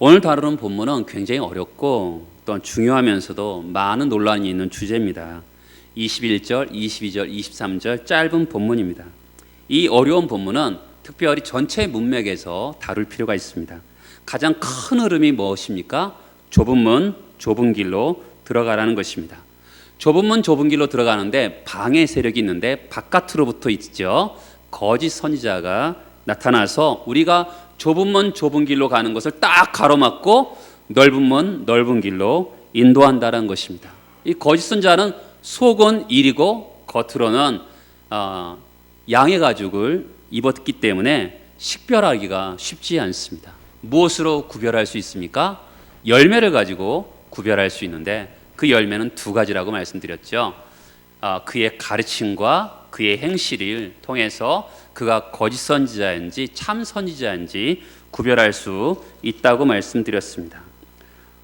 오늘 다루는 본문은 굉장히 어렵고 또한 중요하면서도 많은 논란이 있는 주제입니다. 21절, 22절, 23절 짧은 본문입니다. 이 어려운 본문은 특별히 전체 문맥에서 다룰 필요가 있습니다. 가장 큰 흐름이 무엇입니까? 좁은 문, 좁은 길로 들어가라는 것입니다. 좁은 문, 좁은 길로 들어가는데 방해 세력이 있는데 바깥으로부터 있죠. 거짓 선지자가 나타나서 우리가 좁은 문, 좁은 길로 가는 것을 딱 가로막고 넓은 문, 넓은 길로 인도한다는 것입니다. 이 거짓 선지자는 속은 일이고 겉으로는 양의 가죽을 입었기 때문에 식별하기가 쉽지 않습니다. 무엇으로 구별할 수 있습니까? 열매를 가지고 구별할 수 있는데 그 열매는 두 가지라고 말씀드렸죠. 그의 가르침과 그의 행실을 통해서 그가 거짓 선지자인지 참 선지자인지 구별할 수 있다고 말씀드렸습니다.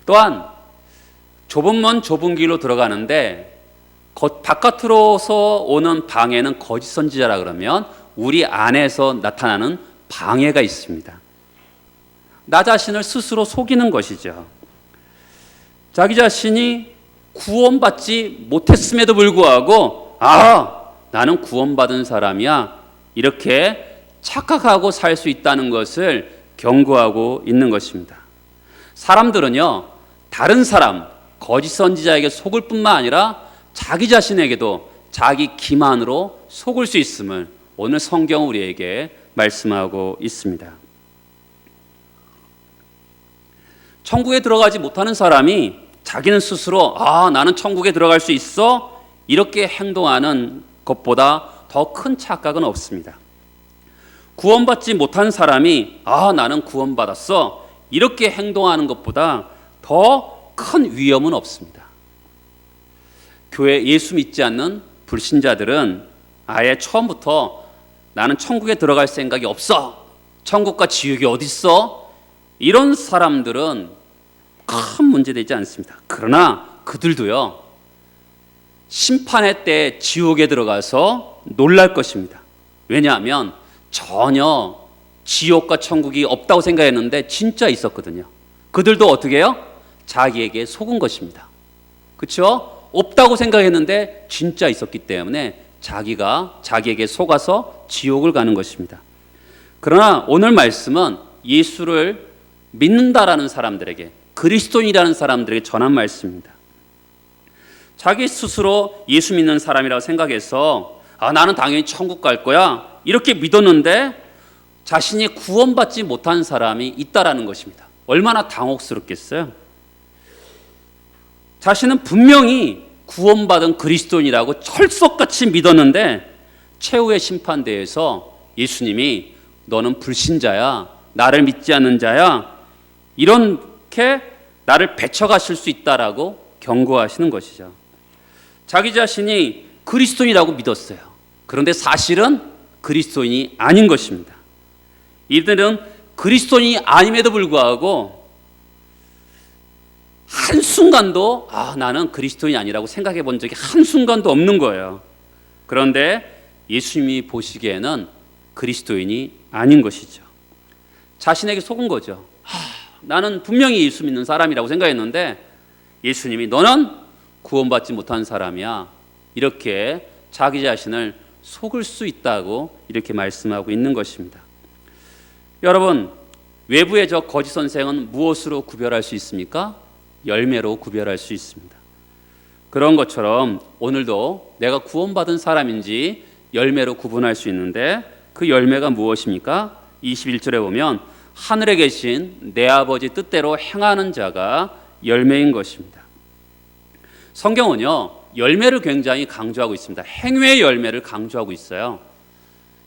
또한 좁은 문 좁은 길로 들어가는데 바깥으로서 오는 방해는 거짓 선지자라 그러면 우리 안에서 나타나는 방해가 있습니다. 나 자신을 스스로 속이는 것이죠. 자기 자신이 구원받지 못했음에도 불구하고 나는 구원받은 사람이야 이렇게 착각하고 살 수 있다는 것을 경고하고 있는 것입니다. 사람들은요 다른 사람 거짓 선지자에게 속을 뿐만 아니라 자기 자신에게도 자기 기만으로 속을 수 있음을 오늘 성경은 우리에게 말씀하고 있습니다. 천국에 들어가지 못하는 사람이 자기는 스스로 나는 천국에 들어갈 수 있어 이렇게 행동하는 것보다 더 큰 착각은 없습니다. 구원받지 못한 사람이 나는 구원받았어 이렇게 행동하는 것보다 더 큰 위험은 없습니다. 교회 예수 믿지 않는 불신자들은 아예 처음부터 나는 천국에 들어갈 생각이 없어 천국과 지옥이 어딨어 이런 사람들은 큰 문제되지 않습니다. 그러나 그들도요 심판의 때 지옥에 들어가서 놀랄 것입니다. 왜냐하면 전혀 지옥과 천국이 없다고 생각했는데 진짜 있었거든요. 그들도 어떻게 해요? 자기에게 속은 것입니다. 그렇죠? 없다고 생각했는데 진짜 있었기 때문에 자기가 자기에게 속아서 지옥을 가는 것입니다. 그러나 오늘 말씀은 예수를 믿는다라는 사람들에게 그리스도인이라는 사람들에게 전한 말씀입니다. 자기 스스로 예수 믿는 사람이라고 생각해서 나는 당연히 천국 갈 거야 이렇게 믿었는데 자신이 구원받지 못한 사람이 있다라는 것입니다. 얼마나 당혹스럽겠어요. 자신은 분명히 구원받은 그리스도인이라고 철석같이 믿었는데 최후의 심판대에서 예수님이 너는 불신자야 나를 믿지 않는 자야 이렇게 나를 배척하실 수 있다라고 경고하시는 것이죠. 자기 자신이 그리스도인이라고 믿었어요. 그런데 사실은 그리스도인이 아닌 것입니다. 이들은 그리스도인이 아님에도 불구하고 한순간도 나는 그리스도인이 아니라고 생각해 본 적이 한순간도 없는 거예요. 그런데 예수님이 보시기에는 그리스도인이 아닌 것이죠. 자신에게 속은 거죠. 나는 분명히 예수 믿는 사람이라고 생각했는데 예수님이 너는 구원받지 못한 사람이야 이렇게 자기 자신을 속을 수 있다고 이렇게 말씀하고 있는 것입니다. 여러분 외부의 저 거짓 선생은 무엇으로 구별할 수 있습니까? 열매로 구별할 수 있습니다. 그런 것처럼 오늘도 내가 구원받은 사람인지 열매로 구분할 수 있는데 그 열매가 무엇입니까? 21절에 보면 하늘에 계신 내 아버지 뜻대로 행하는 자가 열매인 것입니다. 성경은요 열매를 굉장히 강조하고 있습니다. 행위의 열매를 강조하고 있어요.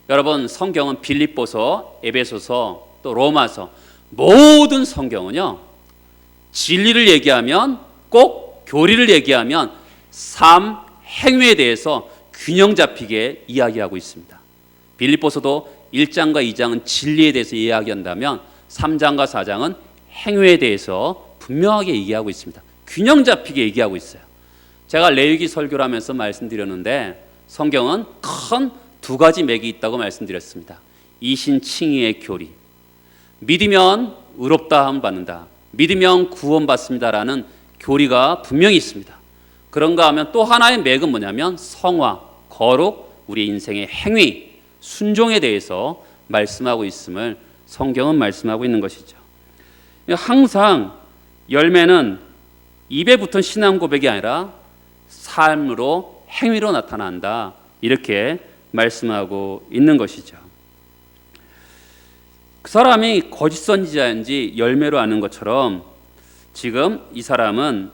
여러분 성경은 빌립보서, 에베소서, 또 로마서 모든 성경은요 진리를 얘기하면 꼭 교리를 얘기하면 삶, 행위에 대해서 균형 잡히게 이야기하고 있습니다. 빌립보서도 1장과 2장은 진리에 대해서 이야기한다면 3장과 4장은 행위에 대해서 분명하게 얘기하고 있습니다. 균형 잡히게 얘기하고 있어요. 제가 레위기 설교를 하면서 말씀드렸는데 성경은 큰 두 가지 맥이 있다고 말씀드렸습니다. 이신칭의의 교리, 믿으면 의롭다함 받는다, 믿으면 구원받습니다라는 교리가 분명히 있습니다. 그런가 하면 또 하나의 맥은 뭐냐면 성화, 거룩, 우리 인생의 행위, 순종에 대해서 말씀하고 있음을 성경은 말씀하고 있는 것이죠. 항상 열매는 입에 붙은 신앙 고백이 아니라 삶으로, 행위로 나타난다, 이렇게 말씀하고 있는 것이죠. 그 사람이 거짓 선지자인지 열매로 아는 것처럼 지금 이 사람은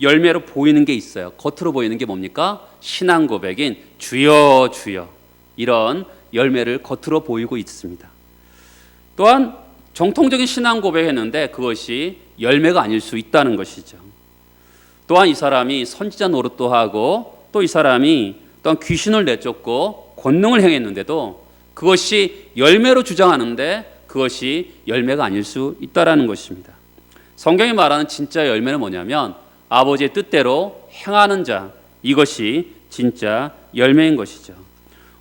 열매로 보이는 게 있어요. 겉으로 보이는 게 뭡니까? 신앙 고백인 주여 주여, 이런 열매를 겉으로 보이고 있습니다. 또한 정통적인 신앙 고백했는데 그것이 열매가 아닐 수 있다는 것이죠. 또한 이 사람이 선지자 노릇도 하고, 또 이 사람이 또한 귀신을 내쫓고 권능을 행했는데도 그것이 열매로 주장하는데 그것이 열매가 아닐 수 있다는 것입니다. 성경이 말하는 진짜 열매는 뭐냐면 아버지의 뜻대로 행하는 자, 이것이 진짜 열매인 것이죠.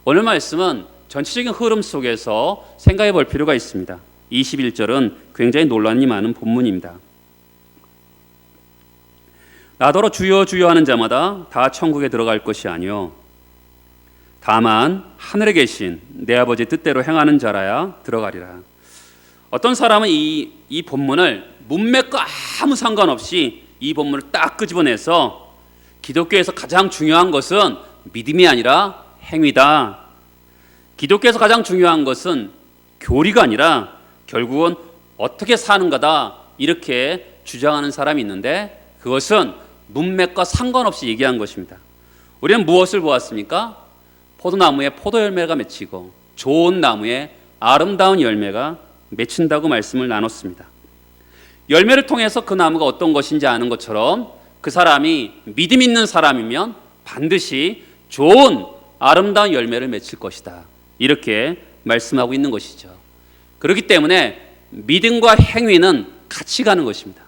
오늘 말씀은 전체적인 흐름 속에서 생각해 볼 필요가 있습니다. 21절은 굉장히 논란이 많은 본문입니다. 나더러 주여 주여 하는 자마다 다 천국에 들어갈 것이 아니요 다만 하늘에 계신 내 아버지 뜻대로 행하는 자라야 들어가리라. 어떤 사람은 이 본문을 문맥과 아무 상관없이 이 본문을 딱 끄집어내서 기독교에서 가장 중요한 것은 믿음이 아니라 행위다, 기독교에서 가장 중요한 것은 교리가 아니라 결국은 어떻게 사는 거다, 이렇게 주장하는 사람이 있는데 그것은 문맥과 상관없이 얘기한 것입니다. 우리는 무엇을 보았습니까? 포도나무에 포도 열매가 맺히고 좋은 나무에 아름다운 열매가 맺힌다고 말씀을 나눴습니다. 열매를 통해서 그 나무가 어떤 것인지 아는 것처럼 그 사람이 믿음 있는 사람이면 반드시 좋은 아름다운 열매를 맺힐 것이다, 이렇게 말씀하고 있는 것이죠. 그렇기 때문에 믿음과 행위는 같이 가는 것입니다.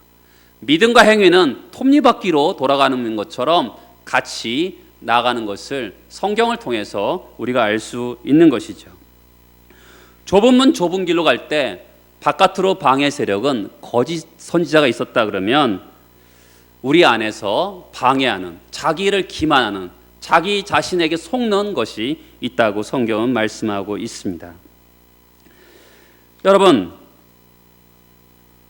믿음과 행위는 톱니바퀴로 돌아가는 것처럼 같이 나가는 것을 성경을 통해서 우리가 알 수 있는 것이죠. 좁은 문 좁은 길로 갈 때 바깥으로 방해 세력은 거짓 선지자가 있었다 그러면 우리 안에서 방해하는, 자기를 기만하는, 자기 자신에게 속는 것이 있다고 성경은 말씀하고 있습니다. 여러분,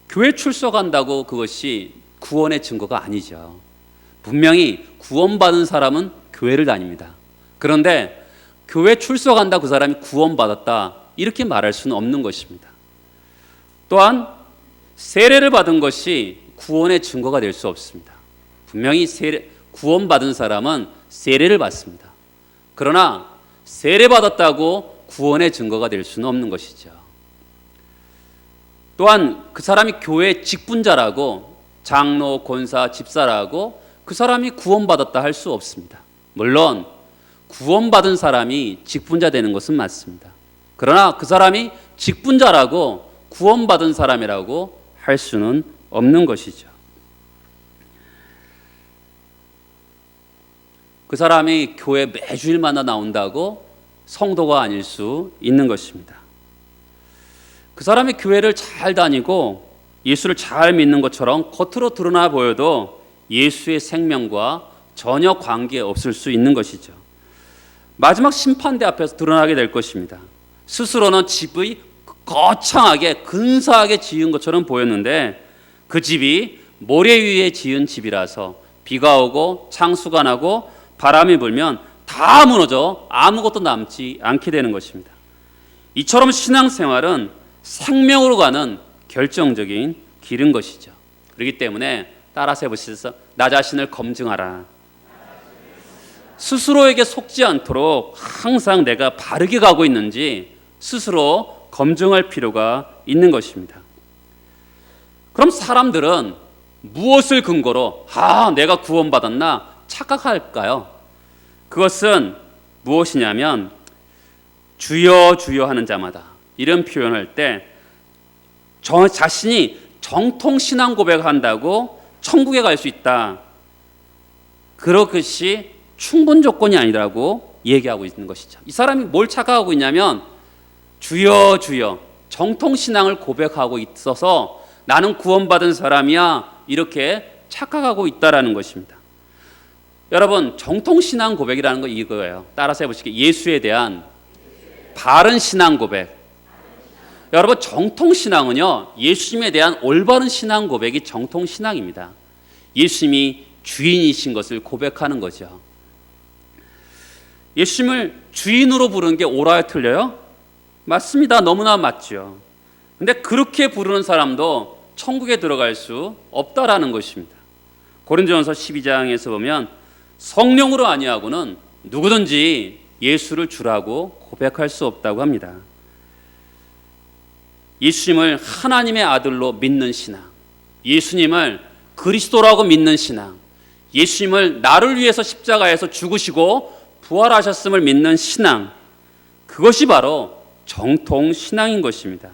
교회 출석한다고 그것이 구원의 증거가 아니죠. 분명히 구원받은 사람은 교회를 다닙니다. 그런데 교회 출석한다, 그 사람이 구원받았다, 이렇게 말할 수는 없는 것입니다. 또한 세례를 받은 것이 구원의 증거가 될 수 없습니다. 분명히 구원받은 사람은 세례를 받습니다. 그러나 세례받았다고 구원의 증거가 될 수는 없는 것이죠. 또한 그 사람이 교회 직분자라고, 장로, 권사, 집사라고 그 사람이 구원받았다 할 수 없습니다. 물론 구원받은 사람이 직분자 되는 것은 맞습니다. 그러나 그 사람이 직분자라고 구원받은 사람이라고 할 수는 없는 것이죠. 그 사람이 교회 매주일마다 나온다고 성도가 아닐 수 있는 것입니다. 그 사람이 교회를 잘 다니고 예수를 잘 믿는 것처럼 겉으로 드러나 보여도 예수의 생명과 전혀 관계 없을 수 있는 것이죠. 마지막 심판대 앞에서 드러나게 될 것입니다. 스스로는 집이 거창하게 근사하게 지은 것처럼 보였는데 그 집이 모래 위에 지은 집이라서 비가 오고 창수가 나고 바람이 불면 다 무너져 아무것도 남지 않게 되는 것입니다. 이처럼 신앙생활은 생명으로 가는 결정적인 길인 것이죠. 그렇기 때문에 따라서 해보시면서 나 자신을 검증하라. 스스로에게 속지 않도록 항상 내가 바르게 가고 있는지 스스로 검증할 필요가 있는 것입니다. 그럼 사람들은 무엇을 근거로 내가 구원받았나 착각할까요? 그것은 무엇이냐면 주여 주여 하는 자마다, 이런 표현할 때 자신이 정통 신앙 고백한다고 천국에 갈 수 있다, 그것이 충분 조건이 아니라고 얘기하고 있는 것이죠. 이 사람이 뭘 착각하고 있냐면 주여 주여 정통 신앙을 고백하고 있어서 나는 구원받은 사람이야 이렇게 착각하고 있다라는 것입니다. 여러분, 정통신앙 고백이라는 거 이거예요. 따라서 해보시겠어요? 예수에 대한 바른 신앙 고백. 여러분, 정통신앙은요, 예수님에 대한 올바른 신앙 고백이 정통신앙입니다. 예수님이 주인이신 것을 고백하는 거죠. 예수님을 주인으로 부르는 게 옳아요, 틀려요? 맞습니다. 너무나 맞죠. 근데 그렇게 부르는 사람도 천국에 들어갈 수 없다라는 것입니다. 고린도전서 12장에서 보면 성령으로 아니하고는 누구든지 예수를 주라고 고백할 수 없다고 합니다. 예수님을 하나님의 아들로 믿는 신앙, 예수님을 그리스도라고 믿는 신앙, 예수님을 나를 위해서 십자가에서 죽으시고 부활하셨음을 믿는 신앙, 그것이 바로 정통 신앙인 것입니다.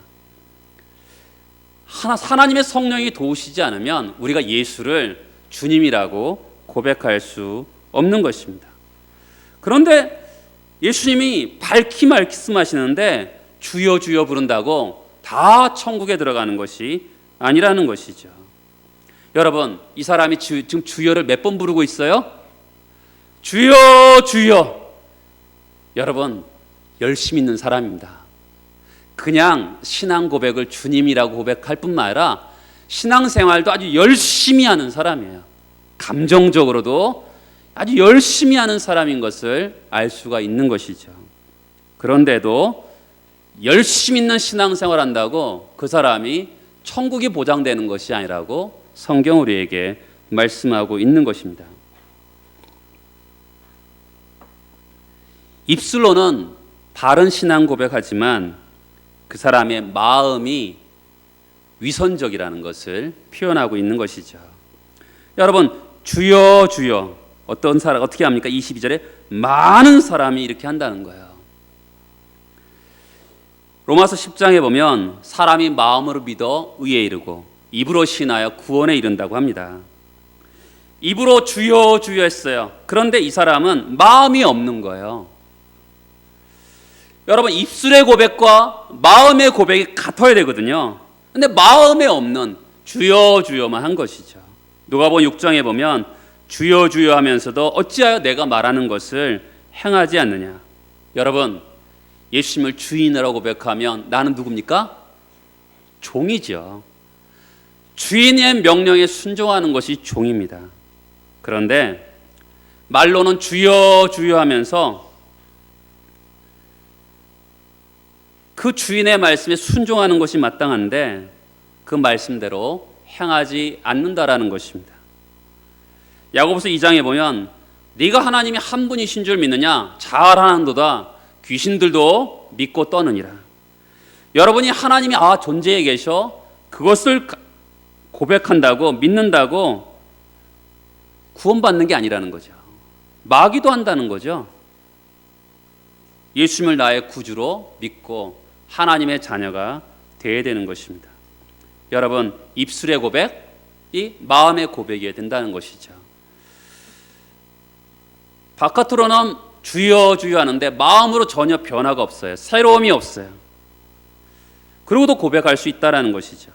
하나님의 성령이 도우시지 않으면 우리가 예수를 주님이라고 고백할 수 없는 것입니다. 그런데 예수님이 밝히 말씀하시는데 주여 주여 부른다고 다 천국에 들어가는 것이 아니라는 것이죠. 여러분, 이 사람이 지금 주여를 몇 번 부르고 있어요? 주여 주여. 여러분, 열심 있는 사람입니다. 그냥 신앙 고백을 주님이라고 고백할 뿐만 아니라 신앙생활도 아주 열심히 하는 사람이에요. 감정적으로도 아주 열심히 하는 사람인 것을 알 수가 있는 것이죠. 그런데도 열심히 있는 신앙생활 한다고 그 사람이 천국이 보장되는 것이 아니라고 성경 우리에게 말씀하고 있는 것입니다. 입술로는 바른 신앙 고백하지만 그 사람의 마음이 위선적이라는 것을 표현하고 있는 것이죠. 여러분, 주여 주여, 어떤 사람 어떻게 합니까? 22절에 많은 사람이 이렇게 한다는 거예요. 로마서 10장에 보면 사람이 마음으로 믿어 의에 이르고 입으로 신하여 구원에 이른다고 합니다. 입으로 주여 주여 했어요. 그런데 이 사람은 마음이 없는 거예요. 여러분, 입술의 고백과 마음의 고백이 같아야 되거든요. 근데 마음에 없는 주여 주여만 한 것이죠. 누가복음 6장에 보면 주여 주여 하면서도 어찌하여 내가 말하는 것을 행하지 않느냐. 여러분, 예수님을 주인이라고 고백하면 나는 누굽니까? 종이죠. 주인의 명령에 순종하는 것이 종입니다. 그런데 말로는 주여 주여 하면서 그 주인의 말씀에 순종하는 것이 마땅한데 그 말씀대로 행하지 않는다라는 것입니다. 야고보서 2장에 보면 네가 하나님이 한 분이신 줄 믿느냐? 잘하는도다. 귀신들도 믿고 떠느니라. 여러분이 하나님이 존재해 계셔 그것을 고백한다고 믿는다고 구원받는 게 아니라는 거죠. 마귀도 한다는 거죠. 예수님을 나의 구주로 믿고 하나님의 자녀가 되어야 되는 것입니다. 여러분, 입술의 고백이 마음의 고백이어야 된다는 것이죠. 바깥으로는 주여 주여 하는데 마음으로 전혀 변화가 없어요. 새로움이 없어요. 그러고도 고백할 수 있다는 것이죠.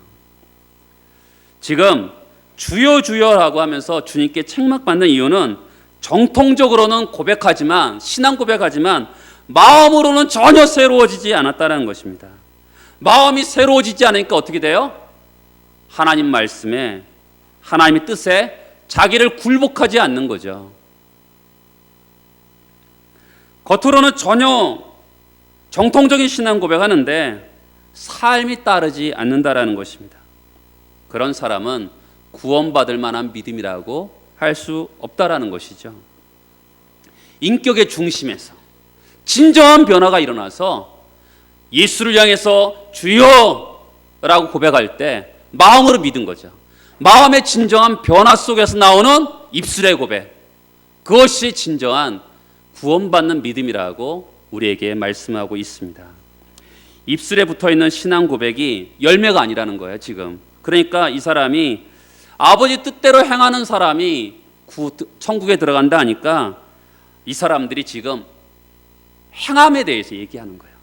지금 주여 주여라고 하면서 주님께 책망받는 이유는 정통적으로는 고백하지만 신앙 고백하지만 마음으로는 전혀 새로워지지 않았다는 것입니다. 마음이 새로워지지 않으니까 어떻게 돼요? 하나님 말씀에 하나님의 뜻에 자기를 굴복하지 않는 거죠. 겉으로는 전혀 정통적인 신앙 고백하는데 삶이 따르지 않는다라는 것입니다. 그런 사람은 구원받을 만한 믿음이라고 할 수 없다라는 것이죠. 인격의 중심에서 진정한 변화가 일어나서 예수를 향해서 주여라고 고백할 때 마음으로 믿은 거죠. 마음의 진정한 변화 속에서 나오는 입술의 고백, 그것이 진정한 구원받는 믿음이라고 우리에게 말씀하고 있습니다. 입술에 붙어있는 신앙 고백이 열매가 아니라는 거예요, 지금. 그러니까 이 사람이 아버지 뜻대로 행하는 사람이 천국에 들어간다 하니까 이 사람들이 지금 행함에 대해서 얘기하는 거예요.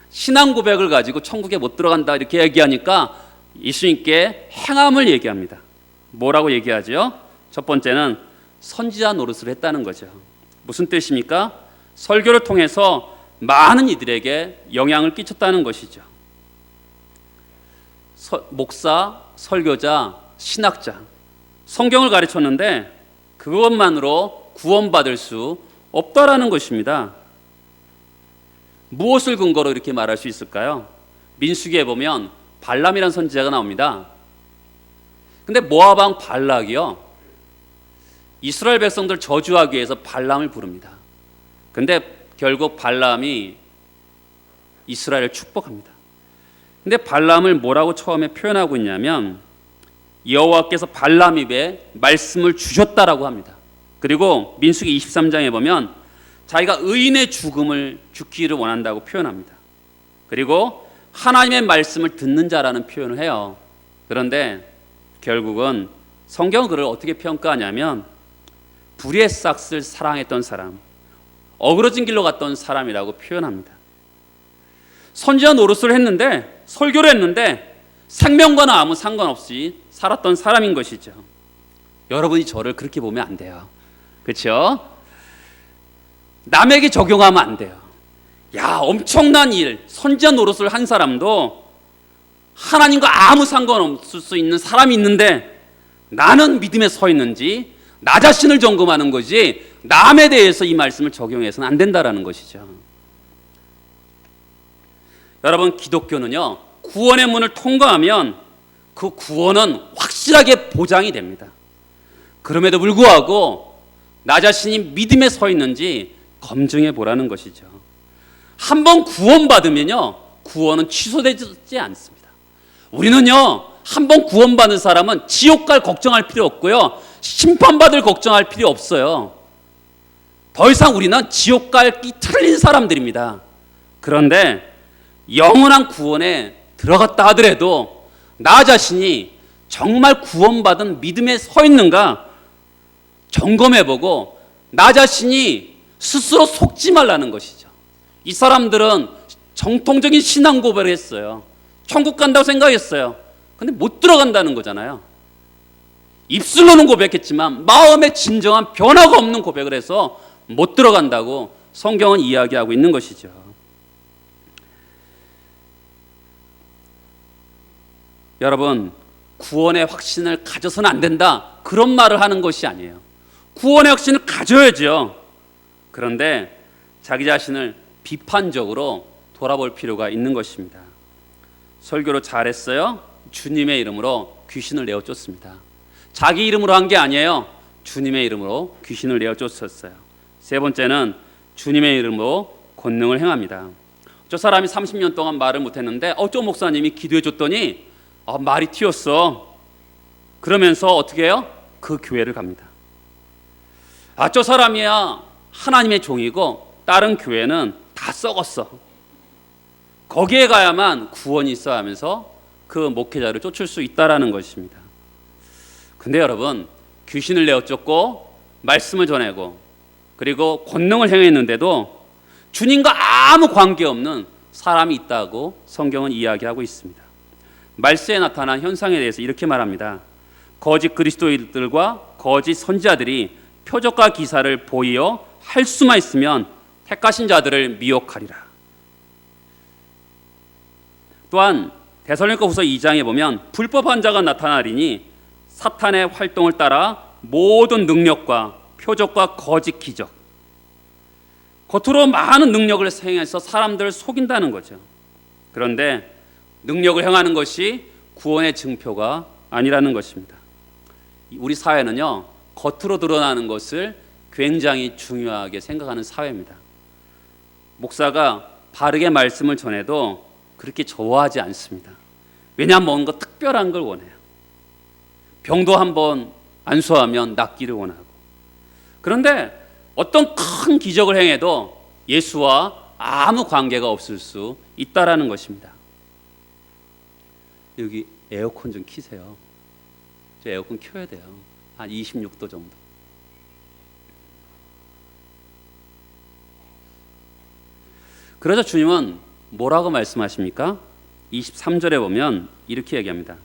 신앙 고백을 가지고 천국에 못 들어간다 이렇게 얘기하니까 예수님께 행함을 얘기합니다. 뭐라고 얘기하죠? 첫 번째는 선지자 노릇을 했다는 거죠. 무슨 뜻입니까? 설교를 통해서 많은 이들에게 영향을 끼쳤다는 것이죠. 목사, 설교자, 신학자, 성경을 가르쳤는데 그것만으로 구원받을 수 없다라는 것입니다. 무엇을 근거로 이렇게 말할 수 있을까요? 민수기에 보면 발람이라는 선지자가 나옵니다. 근데 모압 왕 발락이요, 이스라엘 백성들 저주하기 위해서 발람을 부릅니다. 근데 결국 발람이 이스라엘을 축복합니다. 근데 발람을 뭐라고 처음에 표현하고 있냐면 여호와께서 발람 입에 말씀을 주셨다라고 합니다. 그리고 민수기 23장에 보면 자기가 의인의 죽기를 원한다고 표현합니다. 그리고 하나님의 말씀을 듣는 자라는 표현을 해요. 그런데 결국은 성경은 그를 어떻게 평가하냐면 불의의 싹을 사랑했던 사람, 어그러진 길로 갔던 사람이라고 표현합니다. 선지자 노릇을 했는데, 설교를 했는데 생명과는 아무 상관없이 살았던 사람인 것이죠. 여러분이 저를 그렇게 보면 안 돼요. 그렇죠? 남에게 적용하면 안 돼요. 야, 엄청난 일, 선지자 노릇을 한 사람도 하나님과 아무 상관없을 수 있는 사람이 있는데 나는 믿음에 서 있는지 나 자신을 점검하는 거지 남에 대해서 이 말씀을 적용해서는 안 된다라는 것이죠. 여러분, 기독교는요, 구원의 문을 통과하면 그 구원은 확실하게 보장이 됩니다. 그럼에도 불구하고 나 자신이 믿음에 서 있는지 검증해 보라는 것이죠. 한번 구원받으면요, 구원은 취소되지 않습니다. 우리는요, 한번 구원받은 사람은 지옥 갈 걱정할 필요 없고요, 심판받을 걱정할 필요 없어요. 더 이상 우리는 지옥 갈기 틀린 사람들입니다. 그런데 영원한 구원에 들어갔다 하더라도 나 자신이 정말 구원받은 믿음에 서 있는가 점검해보고 나 자신이 스스로 속지 말라는 것이죠. 이 사람들은 정통적인 신앙 고백을 했어요. 천국 간다고 생각했어요. 근데 못 들어간다는 거잖아요. 입술로는 고백했지만 마음에 진정한 변화가 없는 고백을 해서 못 들어간다고 성경은 이야기하고 있는 것이죠. 여러분, 구원의 확신을 가져서는 안 된다, 그런 말을 하는 것이 아니에요. 구원의 확신을 가져야죠. 그런데 자기 자신을 비판적으로 돌아볼 필요가 있는 것입니다. 설교를 잘했어요. 주님의 이름으로 귀신을 내어 쫓습니다. 자기 이름으로 한 게 아니에요. 주님의 이름으로 귀신을 내어 쫓았어요. 세 번째는 주님의 이름으로 권능을 행합니다. 저 사람이 30년 동안 말을 못했는데 저 목사님이 기도해 줬더니 말이 튀었어. 그러면서 어떻게 해요? 그 교회를 갑니다. 저 사람이야 하나님의 종이고 다른 교회는 다 썩었어. 거기에 가야만 구원이 있어 하면서 그 목회자를 쫓을 수 있다라는 것입니다. 근데 여러분, 귀신을 내어 쫓고 말씀을 전하고 그리고 권능을 행했는데도 주님과 아무 관계없는 사람이 있다고 성경은 이야기하고 있습니다. 말세에 나타난 현상에 대해서 이렇게 말합니다. 거짓 그리스도인들과 거짓 선지자들이 표적과 기사를 보이어 할 수만 있으면 택하신 자들을 미혹하리라. 또한 데살로니가후서 2장에 보면 불법한 자가 나타나리니 사탄의 활동을 따라 모든 능력과 표적과 거짓 기적, 겉으로 많은 능력을 행해서 사람들을 속인다는 거죠. 그런데 능력을 행하는 것이 구원의 증표가 아니라는 것입니다. 우리 사회는요, 겉으로 드러나는 것을 굉장히 중요하게 생각하는 사회입니다. 목사가 바르게 말씀을 전해도 그렇게 좋아하지 않습니다. 왜냐하면 뭔가 특별한 걸 원해요. 병도 한번 안수하면 낫기를 원하고. 그런데 어떤 큰 기적을 행해도 예수와 아무 관계가 없을 수 있다라는 것입니다. 여기 에어컨 좀 켜세요. 저 에어컨 켜야 돼요. 한 26도 정도. 그러자 주님은 뭐라고 말씀하십니까? 23절에 보면 이렇게 얘기합니다.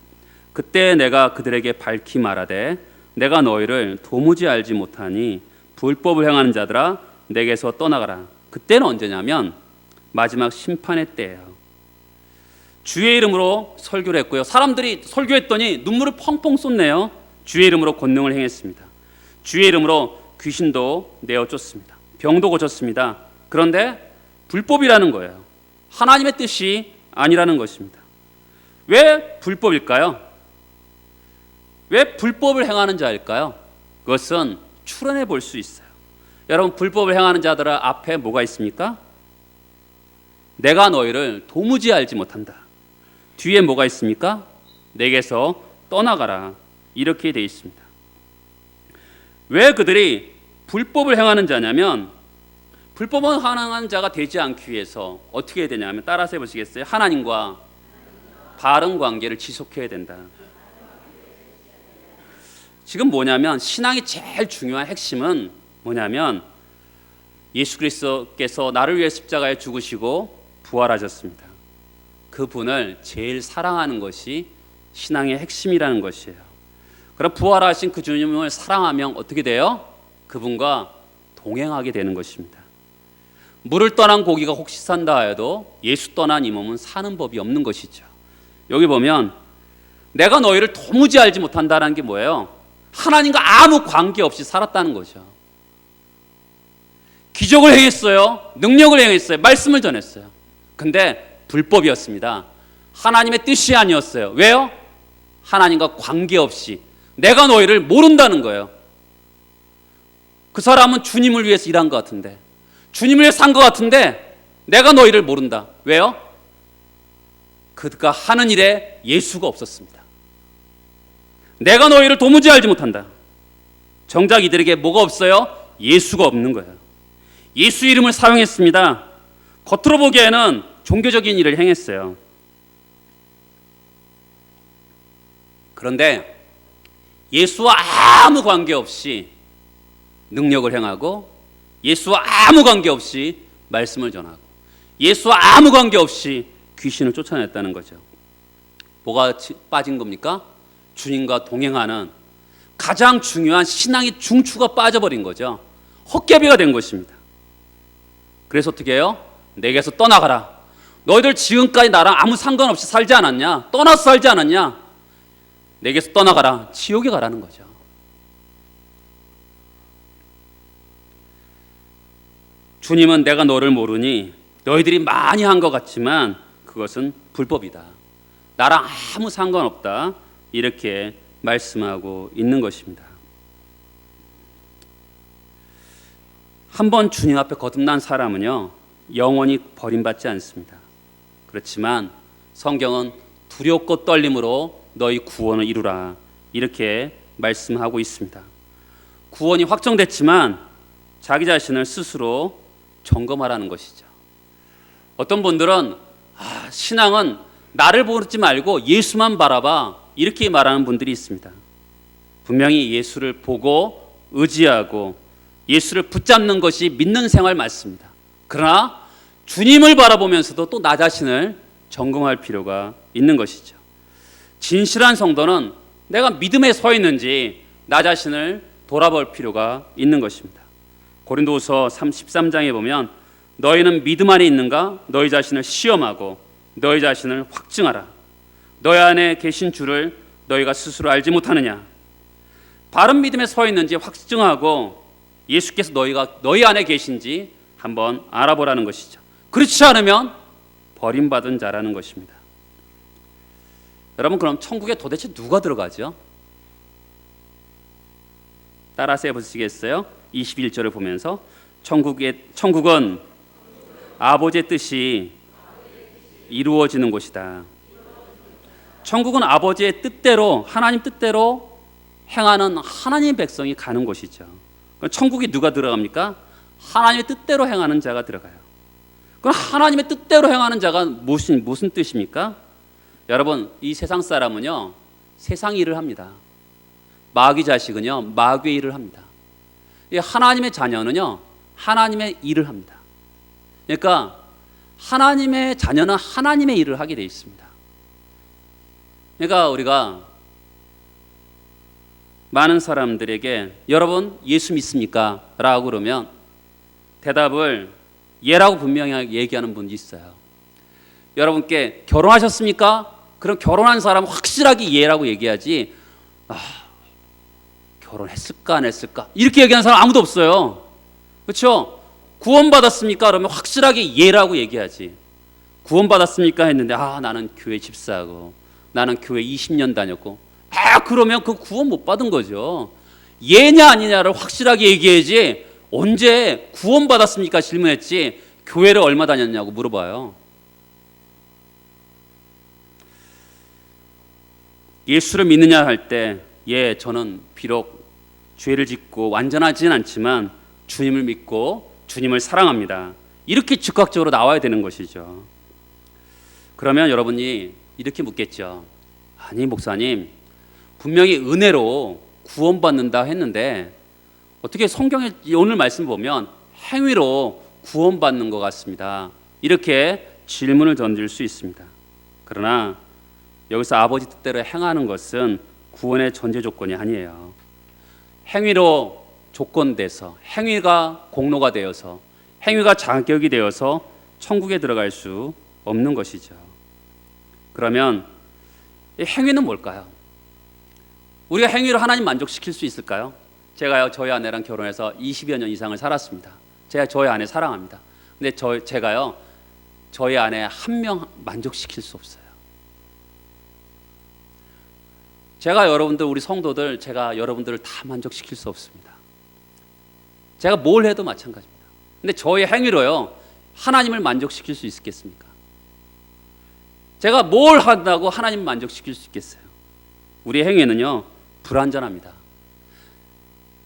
그때 내가 그들에게 밝히 말하되 내가 너희를 도무지 알지 못하니 불법을 행하는 자들아 내게서 떠나가라. 그때는 언제냐면 마지막 심판의 때예요. 주의 이름으로 설교를 했고요. 사람들이 설교했더니 눈물을 펑펑 쏟네요. 주의 이름으로 권능을 행했습니다. 주의 이름으로 귀신도 내어 쫓습니다. 병도 고쳤습니다. 그런데 불법이라는 거예요. 하나님의 뜻이 아니라는 것입니다. 왜 불법일까요? 왜 불법을 행하는 자일까요? 그것은 추론해 볼 수 있어요. 여러분, 불법을 행하는 자들 앞에 뭐가 있습니까? 내가 너희를 도무지 알지 못한다. 뒤에 뭐가 있습니까? 내게서 떠나가라. 이렇게 되어 있습니다. 왜 그들이 불법을 행하는 자냐면, 불법을 행하는 자가 되지 않기 위해서 어떻게 해야 되냐면, 따라서 해보시겠어요? 하나님과 바른 관계를 지속해야 된다. 지금 뭐냐면, 신앙이 제일 중요한 핵심은 뭐냐면, 예수 그리스도께서 나를 위해 십자가에 죽으시고 부활하셨습니다. 그분을 제일 사랑하는 것이 신앙의 핵심이라는 것이에요. 그럼 부활하신 그 주님을 사랑하면 어떻게 돼요? 그분과 동행하게 되는 것입니다. 물을 떠난 고기가 혹시 산다 해도 예수 떠난 이 몸은 사는 법이 없는 것이죠. 여기 보면 내가 너희를 도무지 알지 못한다는 게 뭐예요? 하나님과 아무 관계없이 살았다는 거죠. 기적을 행했어요. 능력을 행했어요. 말씀을 전했어요. 근데 불법이었습니다. 하나님의 뜻이 아니었어요. 왜요? 하나님과 관계없이 내가 너희를 모른다는 거예요. 그 사람은 주님을 위해서 일한 것 같은데, 주님을 위해서 산 것 같은데 내가 너희를 모른다. 왜요? 그가 하는 일에 예수가 없었습니다. 내가 너희를 도무지 알지 못한다. 정작 이들에게 뭐가 없어요? 예수가 없는 거예요. 예수 이름을 사용했습니다. 겉으로 보기에는 종교적인 일을 행했어요. 그런데 예수와 아무 관계없이 능력을 행하고, 예수와 아무 관계없이 말씀을 전하고, 예수와 아무 관계없이 귀신을 쫓아냈다는 거죠. 뭐가 빠진 겁니까? 주님과 동행하는 가장 중요한 신앙의 중추가 빠져버린 거죠. 헛개비가 된 것입니다. 그래서 어떻게 해요? 내게서 떠나가라. 너희들 지금까지 나랑 아무 상관없이 살지 않았냐? 떠나서 살지 않았냐? 내게서 떠나가라. 지옥에 가라는 거죠. 주님은 내가 너를 모르니 너희들이 많이 한 것 같지만 그것은 불법이다. 나랑 아무 상관없다. 이렇게 말씀하고 있는 것입니다. 한번 주님 앞에 거듭난 사람은요, 영원히 버림받지 않습니다. 그렇지만 성경은 두렵고 떨림으로 너희 구원을 이루라. 이렇게 말씀하고 있습니다. 구원이 확정됐지만 자기 자신을 스스로 점검하라는 것이죠. 어떤 분들은 신앙은 나를 보지 말고 예수만 바라봐. 이렇게 말하는 분들이 있습니다. 분명히 예수를 보고 의지하고 예수를 붙잡는 것이 믿는 생활 맞습니다. 그러나 주님을 바라보면서도 또 나 자신을 점검할 필요가 있는 것이죠. 진실한 성도는 내가 믿음에 서 있는지 나 자신을 돌아볼 필요가 있는 것입니다. 고린도후서 13장에 보면 너희는 믿음 안에 있는가? 너희 자신을 시험하고 너희 자신을 확증하라. 너희 안에 계신 주를 너희가 스스로 알지 못하느냐? 바른 믿음에 서 있는지 확증하고 예수께서 너희 안에 계신지 한번 알아보라는 것이죠. 그렇지 않으면 버림받은 자라는 것입니다. 여러분, 그럼 천국에 도대체 누가 들어가죠? 따라서 해보시겠어요? 21절을 보면서 천국은 아버지의 뜻이 이루어지는 곳이다. 천국은 아버지의 뜻대로, 하나님 뜻대로 행하는 하나님의 백성이 가는 곳이죠. 천국에 누가 들어갑니까? 하나님의 뜻대로 행하는 자가 들어가요. 그럼 하나님의 뜻대로 행하는 자가 무슨 뜻입니까? 여러분, 이 세상 사람은요, 세상 일을 합니다. 마귀 자식은요, 마귀의 일을 합니다. 하나님의 자녀는요, 하나님의 일을 합니다. 그러니까 하나님의 자녀는 하나님의 일을 하게 되어 있습니다. 그러니까 우리가 많은 사람들에게 여러분 예수 믿습니까? 라고 그러면 대답을 예라고 분명히 얘기하는 분이 있어요. 여러분께 결혼하셨습니까? 그럼 결혼한 사람은 확실하게 예라고 얘기하지 결혼했을까 안 했을까 이렇게 얘기하는 사람 아무도 없어요. 그렇죠? 구원받았습니까? 그러면 확실하게 예라고 얘기하지. 구원받았습니까? 했는데 나는 교회 집사하고 나는 교회 20년 다녔고 그러면 그 구원 못 받은 거죠. 예냐 아니냐를 확실하게 얘기해야지. 언제 구원받았습니까? 질문했지 교회를 얼마 다녔냐고 물어봐요. 예수를 믿느냐 할 때 저는 비록 죄를 짓고 완전하진 않지만 주님을 믿고 주님을 사랑합니다. 이렇게 즉각적으로 나와야 되는 것이죠. 그러면 여러분이 이렇게 묻겠죠. 아니 목사님, 분명히 은혜로 구원받는다 했는데 어떻게 성경에 오늘 말씀 보면 행위로 구원받는 것 같습니다. 이렇게 질문을 던질 수 있습니다. 그러나 여기서 아버지 뜻대로 행하는 것은 구원의 전제 조건이 아니에요. 행위로 조건돼서 행위가 공로가 되어서 행위가 자격이 되어서 천국에 들어갈 수 없는 것이죠. 그러면 이 행위는 뭘까요? 우리가 행위로 하나님 만족시킬 수 있을까요? 제가요 저희 아내랑 결혼해서 20여 년 이상을 살았습니다. 제가 저희 아내 사랑합니다. 근데 제가요 저희 아내 한 명 만족시킬 수 없어요. 제가 우리 성도들 제가 여러분들을 다 만족시킬 수 없습니다. 제가 뭘 해도 마찬가지입니다. 근데 저의 행위로요 하나님을 만족시킬 수 있겠습니까? 제가 뭘 한다고 하나님 만족시킬 수 있겠어요? 우리 행위는요 불완전합니다.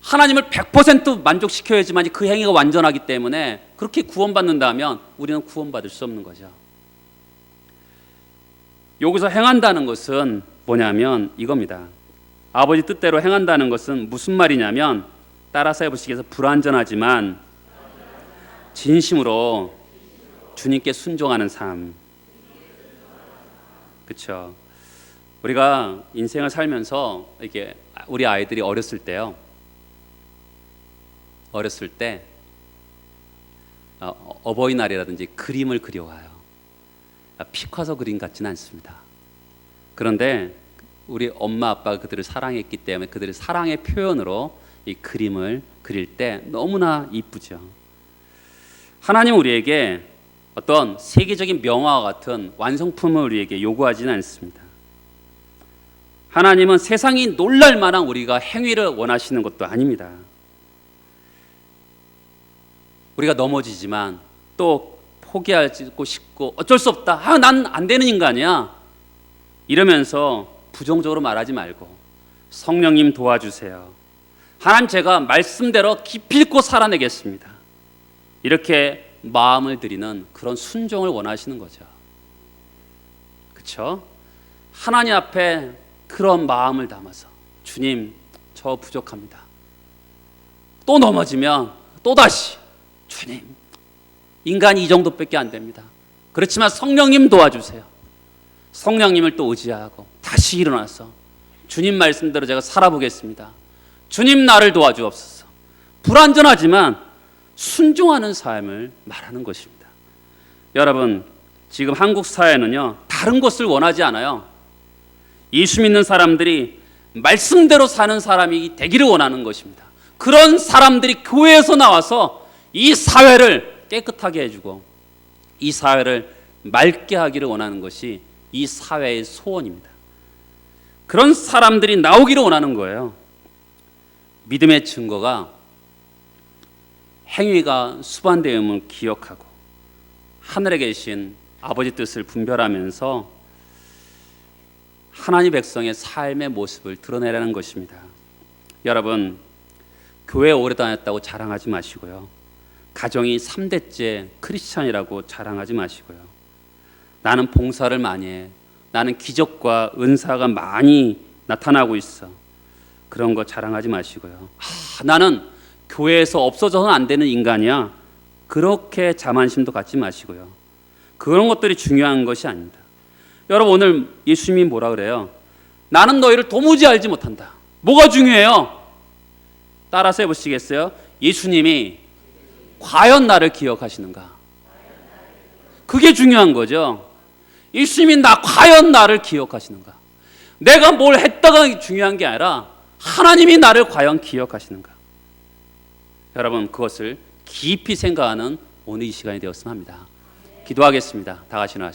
하나님을 100% 만족시켜야지만 그 행위가 완전하기 때문에 그렇게 구원받는다면 우리는 구원받을 수 없는 거죠. 여기서 행한다는 것은 뭐냐면 이겁니다. 아버지 뜻대로 행한다는 것은 무슨 말이냐면 따라서 해보시겠어요? 불완전하지만 진심으로 주님께 순종하는 삶. 그렇죠? 우리가 인생을 살면서 이게 우리 아이들이 어렸을 때 어버이날이라든지 그림을 그려와요. 피카소 그림 같지는 않습니다. 그런데 우리 엄마 아빠가 그들을 사랑했기 때문에 그들의 사랑의 표현으로 이 그림을 그릴 때 너무나 이쁘죠. 하나님은 우리에게 어떤 세계적인 명화와 같은 완성품을 우리에게 요구하지는 않습니다. 하나님은 세상이 놀랄 만한 우리가 행위를 원하시는 것도 아닙니다. 우리가 넘어지지만 또 포기하고 싶고 어쩔 수 없다. 난 안 되는 인간이야. 이러면서 부정적으로 말하지 말고 성령님 도와주세요. 하나님 제가 말씀대로 기필코 살아내겠습니다. 이렇게 마음을 드리는 그런 순종을 원하시는 거죠. 그렇죠? 하나님 앞에 그런 마음을 담아서 주님 저 부족합니다. 또 넘어지면 또다시 주님 인간이 이 정도밖에 안 됩니다. 그렇지만 성령님 도와주세요. 성령님을 또 의지하고 다시 일어나서 주님 말씀대로 제가 살아보겠습니다. 주님 나를 도와주옵소서. 불완전하지만 순종하는 삶을 말하는 것입니다. 여러분 지금 한국 사회는요 다른 것을 원하지 않아요. 예수 믿는 사람들이 말씀대로 사는 사람이 되기를 원하는 것입니다. 그런 사람들이 교회에서 나와서 이 사회를 깨끗하게 해주고 이 사회를 맑게 하기를 원하는 것이 이 사회의 소원입니다. 그런 사람들이 나오기를 원하는 거예요. 믿음의 증거가 행위가 수반되음을 기억하고 하늘에 계신 아버지 뜻을 분별하면서 하나님 백성의 삶의 모습을 드러내라는 것입니다. 여러분 교회에 오래 다녔다고 자랑하지 마시고요. 가정이 3대째 크리스찬이라고 자랑하지 마시고요. 나는 봉사를 많이 해. 나는 기적과 은사가 많이 나타나고 있어. 그런 거 자랑하지 마시고요. 나는 교회에서 없어져서는 안 되는 인간이야. 그렇게 자만심도 갖지 마시고요. 그런 것들이 중요한 것이 아닙니다. 여러분 오늘 예수님이 뭐라 그래요? 나는 너희를 도무지 알지 못한다. 뭐가 중요해요? 따라서 해보시겠어요? 예수님이 과연 나를 기억하시는가? 그게 중요한 거죠. 예수님이 과연 나를 기억하시는가? 내가 뭘 했다가 중요한 게 아니라 하나님이 나를 과연 기억하시는가? 여러분, 그것을 깊이 생각하는 오늘 이 시간이 되었으면 합니다. 기도하겠습니다. 다 같이 나가시죠.